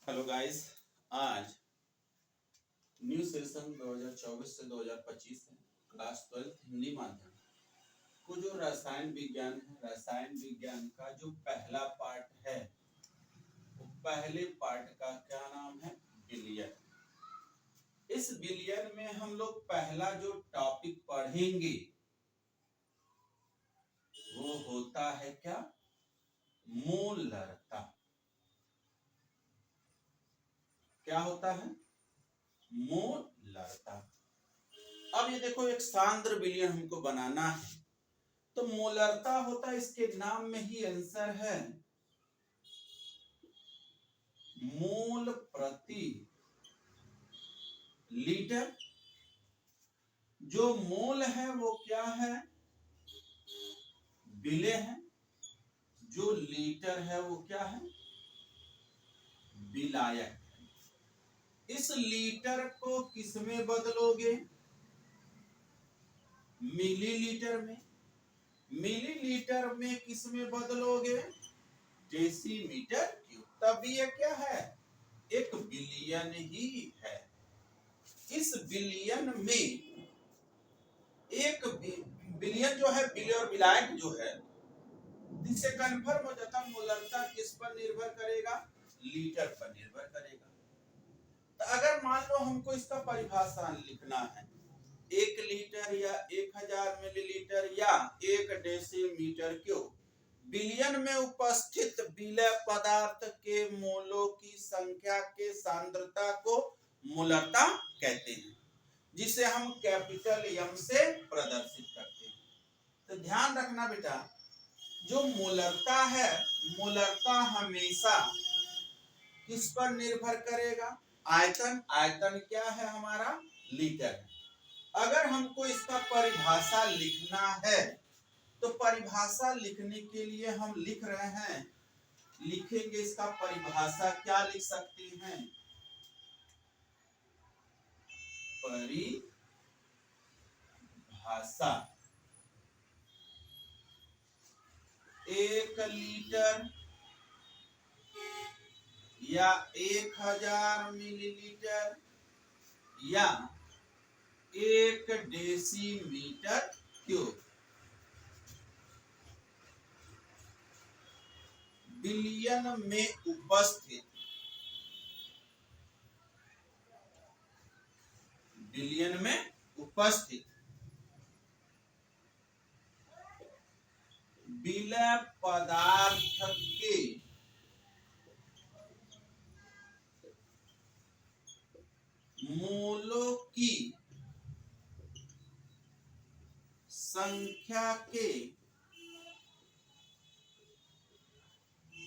Hello guys. आज new session 2024 से 2025 है। क्लास 12 हिंदी माध्यम को जो रसायन विज्ञान है, रसायन विज्ञान का जो पहला पार्ट है, वो पहले पार्ट का क्या नाम है? विलयन। इस विलयन में हम लोग पहला जो टॉपिक पढ़ेंगे वो होता है क्या? मोलरता। क्या होता है? मोलरता। अब ये देखो, एक सांद्र विलयन हमको बनाना है तो मोलरता होता है, इसके नाम में ही आंसर है। मोल प्रति लीटर। जो मोल है वो क्या है? विलेय है। जो लीटर है वो क्या है? विलायक। इस लीटर को किस में बदलोगे? मिलीलीटर में। मिलीलीटर में किस में बदलोगे? Decimetre cube. तब ये क्या है? एक बिलियन ही है। इस बिलियन में एक बिलियन जो है, विलेय और विलायक जो है, इससे कन्फर्म हो जाता मोलरता किस पर निर्भर करेगा? लीटर पर निर्भर करेगा। तो अगर मान लो हमको इसका परिभाषा लिखना है, 1 लीटर या 1000 मिलीलीटर या 1 डेसीमीटर क्यूब बिलियन में उपस्थित विलेय पदार्थ के मोलों की संख्या के सांद्रता को मोलरता कहते हैं, जिसे हम कैपिटल एम से प्रदर्शित करते हैं। तो ध्यान रखना बेटा, जो मोलरता है, मोलरता हमेशा किस पर निर्भर करेगा? आयतन। आयतन क्या है हमारा? लीटर है। अगर हमको इसका परिभाषा लिखना है तो परिभाषा लिखने के लिए हम लिख रहे हैं, लिखेंगे इसका परिभाषा क्या लिख सकते हैं? परिभाषा 1 लीटर या 1000 मिलीलीटर या 1 डेसीमीटर क्यूब बिलियन में उपस्थित, बिलियन में उपस्थित विलेय पदार्थ के मोलों की संख्या के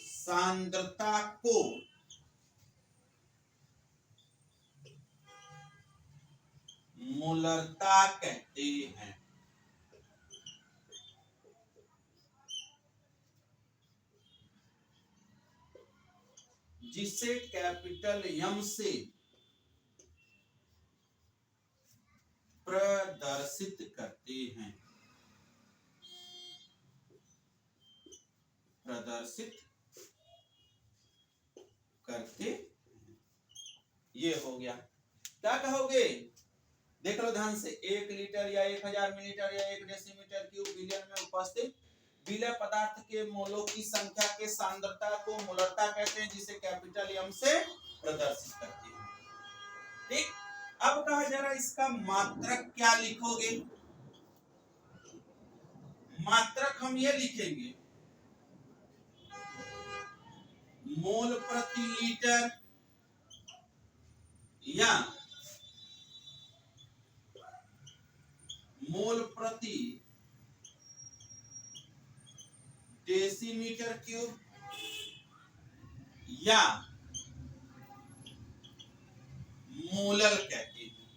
सांद्रता को मोलरता कहते हैं। जिसे कैपिटल एम से प्रदर्शित करते हैं। प्रदर्शित करते, ये हो गया। क्या कहोगे? देख लो ध्यान से, 1 लीटर या 1000 मिलीलीटर या 1 डेसीमीटर क्यूब बिलियन में उपस्थित विलेय पदार्थ के मोलों की संख्या के सांद्रता को मोलरता कहते हैं, जिसे कैपिटल एम से प्रदर्शित करते हैं। ठीक। अब कहा जा रहा है इसका मात्रक क्या लिखोगे? मात्रक हम ये लिखेंगे, मोल प्रति लीटर या मोल प्रति डेसीमीटर क्यूब या मोलर कहते हैं।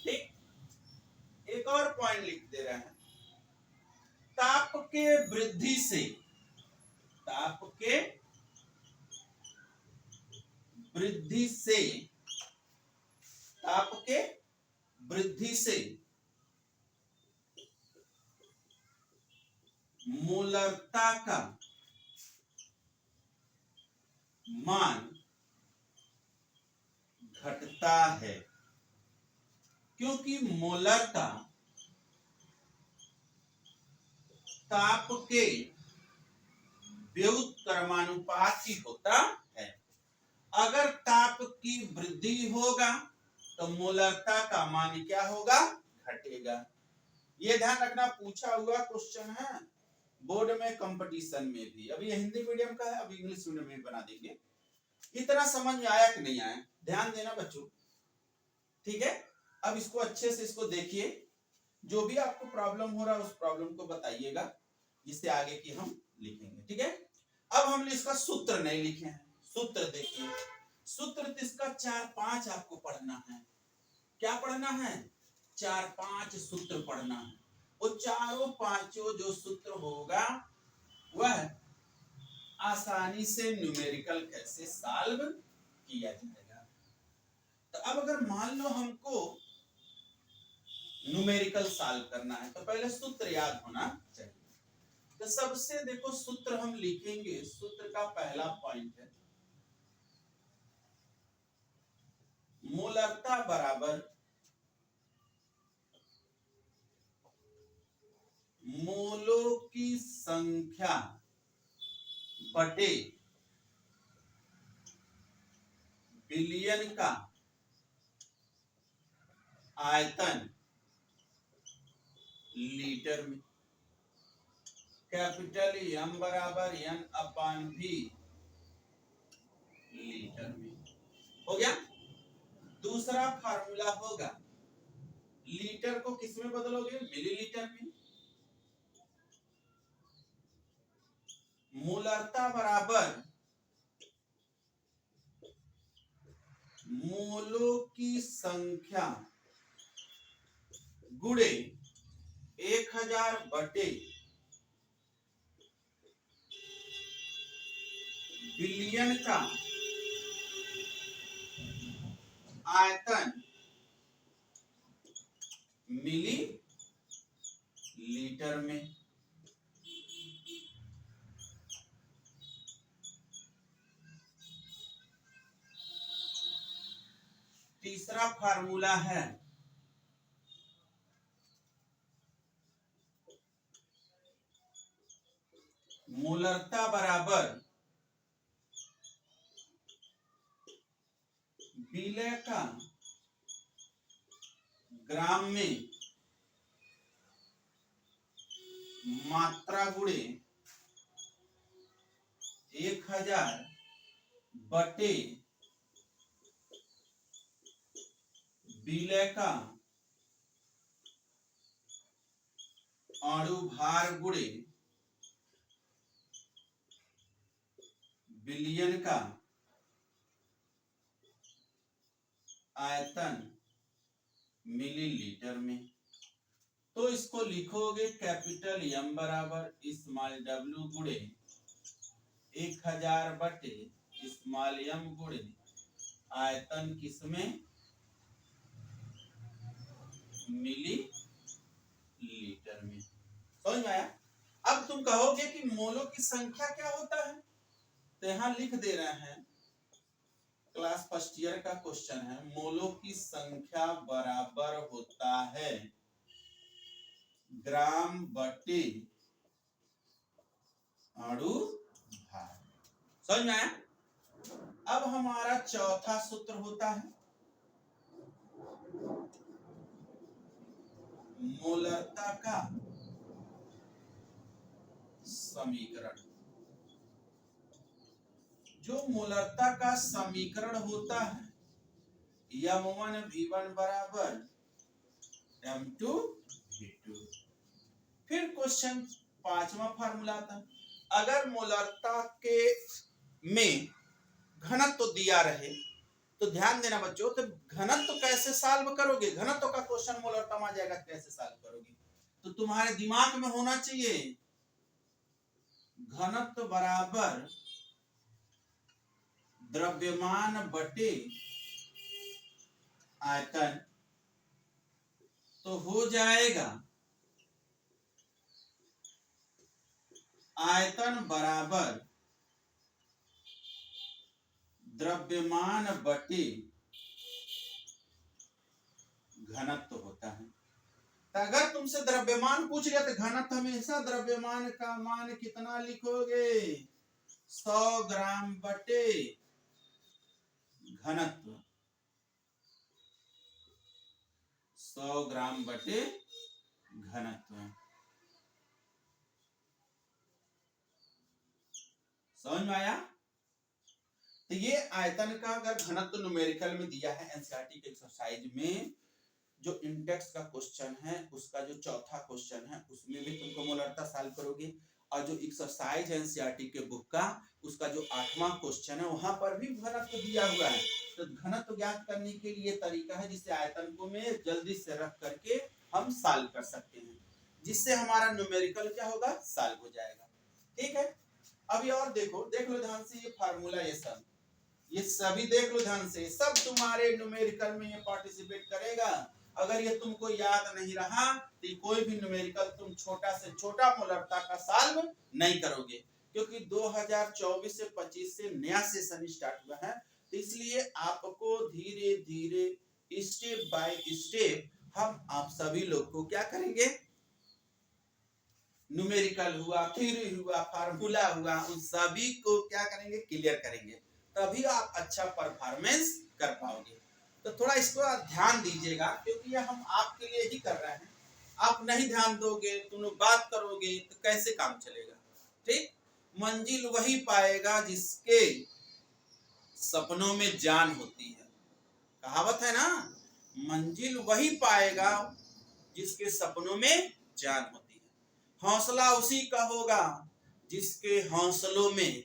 ठीक। एक और पॉइंट लिख दे रहे हैं, ताप के वृद्धि से, ताप के वृद्धि से, ताप के वृद्धि से मोलरता का मान घटता है, क्योंकि मोलरता ताप के व्युत्क्रमानुपाती होता है। अगर ताप की वृद्धि होगा तो मोलरता का मान क्या होगा, घटेगा। ये ध्यान रखना, पूछा हुआ क्वेश्चन है बोर्ड में, कंपटीशन में भी। अभी ये हिंदी मीडियम का है, अभी इंग्लिश मीडियम में बना देंगे। इतना समझ में आया कि नहीं आया, ध्यान देना बच्चों, ठीक है। अब इसको अच्छे से इसको देखिए, जो भी आपको प्रॉब्लम हो रहा है उस प्रॉब्लम को बताइएगा, जिससे आगे की हम लिखेंगे, ठीक है। अब हमने इसका सूत्र नहीं लिखे हैं, सूत्र देखिए। सूत्र इसका 4-5 आपको पढ़ना है। क्या पढ़ना है, 4-5 सूत्र पढ़ना है। वो चारों पांचों जो सूत्र होगा वह आसानी से न्यूमेरिकल कैसे सॉल्व किया जाएगा। तो अब अगर मान लो हमको न्यूमेरिकल सॉल्व करना है तो पहले सूत्र याद होना चाहिए। तो सबसे देखो सूत्र हम लिखेंगे, सूत्र का पहला पॉइंट है मोलरता बराबर मोलों की संख्या बटे बिलियन का आयतन लीटर में। कैपिटल एम बराबर एन अपान भी लीटर में। हो गया। दूसरा फार्मूला होगा, लीटर को किस में बदलोगे, मिलीलीटर में। मोलरता बराबर मोलों की संख्या गुणे 1000 बटे बिलियन का आयतन मिली लीटर में। तीसरा फार्मूला है मोलरता बराबर विलय का ग्राम में मात्रा गुणे 1000 बटे विलय का अणुभार गुणे बिलियन का आयतन मिलीलीटर में। तो इसको लिखोगे कैपिटल एम बराबर स्मॉल डब्ल्यू गुणे 1000 बटे स्मॉल एम गुणे आयतन किसमें, मिली लीटर में। समझ में आया। अब तुम कहोगे कि मोलों की संख्या क्या होता है, तो यहां लिख दे रहे हैं, क्लास फर्स्ट ईयर का क्वेश्चन है, मोलों की संख्या बराबर होता है ग्राम बटे अणु भार। समझ में आया। अब हमारा चौथा सूत्र होता है मोलरता का समीकरण। जो मोलरता का समीकरण होता है M1 V1 बराबर M2 V2। फिर क्वेश्चन पांचवा फार्मूला था, अगर मोलरता के में घनत्व तो दिया रहे तो ध्यान देना बच्चों, तो घनत्व तो कैसे सॉल्व करोगे, घनत्व का क्वेश्चन मोलरता में आ जाएगा, कैसे सॉल्व करोगे। तो तुम्हारे दिमाग में होना चाहिए घनत्व बराबर द्रव्यमान बटे आयतन। तो हो जाएगा आयतन बराबर द्रव्यमान बटे घनत्व होता है। तो अगर तुमसे द्रव्यमान पूछ लिया तो घनत्व हमेशा द्रव्यमान का मान कितना लिखोगे, 100 ग्राम बटे घनत्व, 100 ग्राम बटे घनत्व। समझ में आया? तो ये आयतन का अगर घनत्व न्यूमेरिकल में दिया है एनसीईआरटी के एक्सरसाइज में, जो इंडेक्स का क्वेश्चन है उसका जो चौथा क्वेश्चन है उसमें भी तुमको मोलरता सॉल्व करोगे, और जो एक्सरसाइज एनसीईआरटी के बुक का उसका जो 8वां क्वेश्चन है वहां पर भी घनत्व दिया हुआ है। तो घनत्व ज्ञात करने के लिए तरीका है जिससे आयतन को में जल्दी से रख करके हम सॉल्व कर सकते हैं, जिससे हमारा न्यूमेरिकल क्या होगा, सॉल्व हो जाएगा। ठीक है, अभी और देखो, देख लो ध्यान से ये फार्मूला, ये सभी देख लो ध्यान से, सब तुम्हारे न्यूमेरिकल में ये पार्टिसिपेट करेगा। अगर ये तुमको याद नहीं रहा तो कोई भी न्यूमेरिकल तुम छोटा से छोटा मोलरता का सॉल्व नहीं करोगे, क्योंकि 2024 से 25 से नया सेशन स्टार्ट हुआ है, तो इसलिए आपको धीरे धीरे स्टेप बाय स्टेप हम आप सभी लोग को क्या करेंगे, न्यूमेरिकल हुआ, थ्योरी हुआ, फार्मूला हुआ, उन सभी को क्या करेंगे, क्लियर करेंगे, तभी आप अच्छा परफॉर्मेंस कर पाओगे। तो थोड़ा इसको ध्यान दीजिएगा, क्योंकि ये हम आपके लिए ही कर रहे हैं। आप नहीं ध्यान दोगे, तुम लोग बात करोगे तो कैसे काम चलेगा। ठीक, मंजिल वही पाएगा जिसके सपनों में जान होती है, कहावत है ना, मंजिल वही पाएगा जिसके सपनों में जान होती है। हौसला उसी का होगा जिसके हौसलों में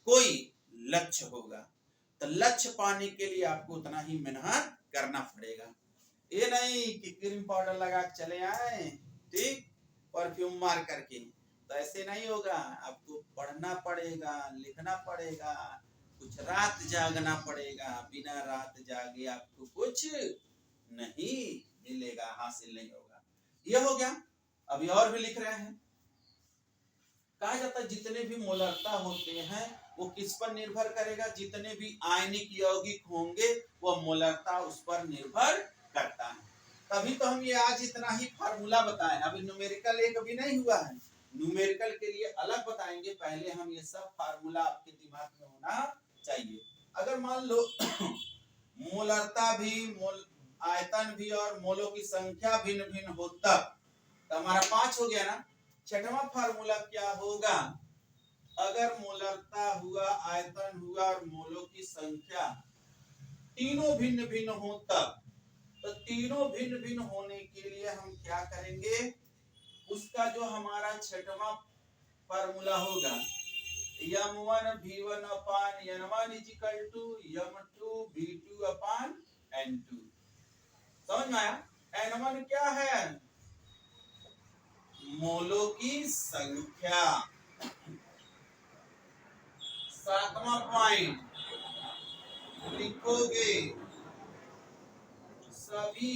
कोई लक्ष्य होगा। तो लक्ष्य पाने के लिए आपको उतना ही मेहनत करना पड़ेगा। ये नहीं कि क्रीम पाउडर लगा के चले आए, ठीक, परफ्यूम मार करके, तो ऐसे नहीं होगा। आपको पढ़ना पड़ेगा, लिखना पड़ेगा, कुछ रात जागना पड़ेगा, बिना रात जागे आपको कुछ नहीं मिलेगा, हासिल नहीं होगा। यह हो गया। अभी और भी लिख रहे हैं, कहा जाता है जितने भी मोलरता होते हैं वो किस पर निर्भर करेगा, जितने भी आयनिक यौगिक होंगे वो मोलरता उस पर निर्भर करता है। तभी तो हम ये आज इतना ही फार्मूला बताएं, अभी न्यूमेरिकल एक अभी नहीं हुआ है, न्यूमेरिकल के लिए अलग बताएंगे, पहले हम ये सब फार्मूला आपके दिमाग में होना चाहिए। अगर मान लो मोलरता भी, आयतन भी और मोलों की संख्या भिन्न भिन्न हो तब, तो हमारा 5 हो गया ना। 6वां फार्मूला क्या होगा, अगर मोलरता हुआ, आयतन हुआ और मोलों की संख्या तीनों भिन्न भिन्न हो तब, तो तीनों भिन्न भिन्न होने के लिए हम क्या करेंगे, उसका जो हमारा 6वां फार्मूला होगा, m1 v1 upon n1 equal to m2 v2 upon n2। समझ में आया? n1 क्या है, मोलों की संख्या। 7वां पॉइंट लिखोगे, सभी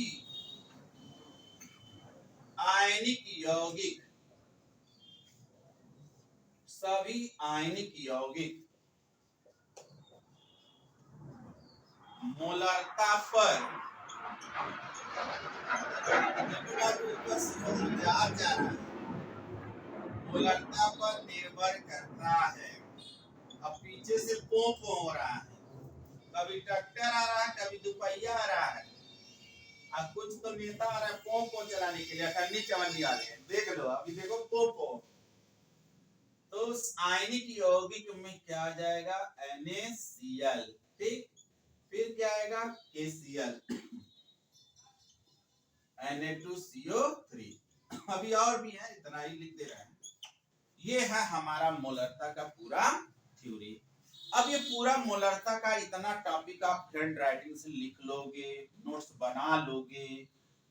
आयनिक यौगिक, सभी आयनिक यौगिक मोलरता पर मोलरता पर निर्भर करता है। अब पीछे से पोंप हो रहा है, कभी ट्रैक्टर आ रहा है, कभी दुपहिया आ रहा है, अब कुछ तो नेता आ रहा है पोंपो चलाने के लिए, अठन्नी चवन्नी आ रहे हैं, देख लो अभी देखो पोंपो। तो उस आयनिक यौगिक में क्या आ जाएगा, NaCl, ठीक, फिर क्या आएगा KCl, Na2CO3। अभी और भी है, इतना ही लिख दे रहे हैं। ये है हमारा मोलरता का पूरा थ्योरी। अब ये पूरा मोलरता का इतना टॉपिक आप हैंड राइटिंग से लिख लोगे, नोट्स बना लोगे,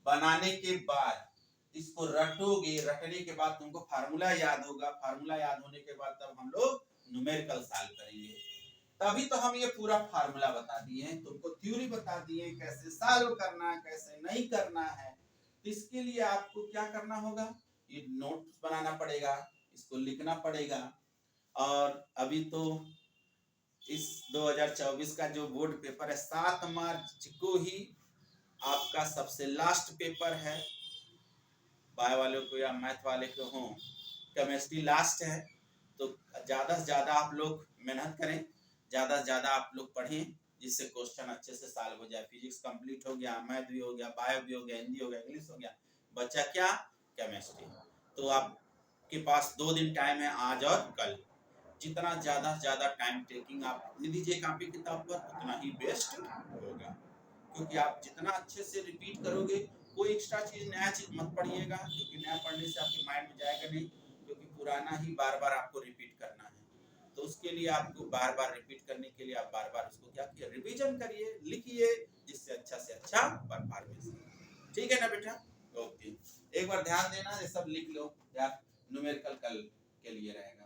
बनाने के बाद इसको रटोगे, रटने के बाद तुमको फार्मूला याद होगा, फार्मूला याद होने के बाद तब हम लोग न्यूमेरिकल सॉल्व करेंगे। तभी तो हम ये पूरा फार्मूला बता दिए, तुमको थ्योरी बता दिए, कैसे सॉल्व करना है, कैसे नहीं करना है। इसके लिए आपको क्या करना होगा, ये नोट्स बनाना पड़ेगा, इसको लिखना पड़ेगा। और अभी तो इस 2024 का जो बोर्ड पेपर है 7 मार्च को ही आपका सबसे लास्ट पेपर है, बायो वाले को या मैथ वाले को हो, केमिस्ट्री लास्ट है। तो ज्यादा से ज्यादा आप लोग मेहनत करें, ज्यादा से ज्यादा आप लोग पढ़ें, जिससे क्वेश्चन अच्छे से सॉल्व हो जाए। फिजिक्स कंप्लीट हो गया, मैथ भी हो गया, बायो भी हो गया, हिंदी हो गया, इंग्लिश हो गया, बचा क्या? केमिस्ट्री। तो आपके पास 2 दिन टाइम है, आज और कल। जितना ज्यादा से ज्यादा टाइम टेकिंग आप लिख दीजिए कॉपी किताब पर, उतना ही बेस्ट होगा। क्योंकि आप जितना अच्छे से रिपीट करोगे, कोई एक्स्ट्रा चीज नया चीज मत पढ़िएगा, क्योंकि नया पढ़ने से आपके माइंड में जाएगा नहीं, क्योंकि पुराना ही बार बार आपको रिपीट करना है। तो उसके लिए आपको बार बार रिपीट करने के लिए आप बार बार उसको क्या किए, रिवीजन करिए, लिखिए, जिससे अच्छा से अच्छा परफॉर्मेंस। ठीक है ना बेटा? ओके, एक बार ध्यान देना, ये सब लिख लो, न्यूमेरिकल कल के लिए रहेगा।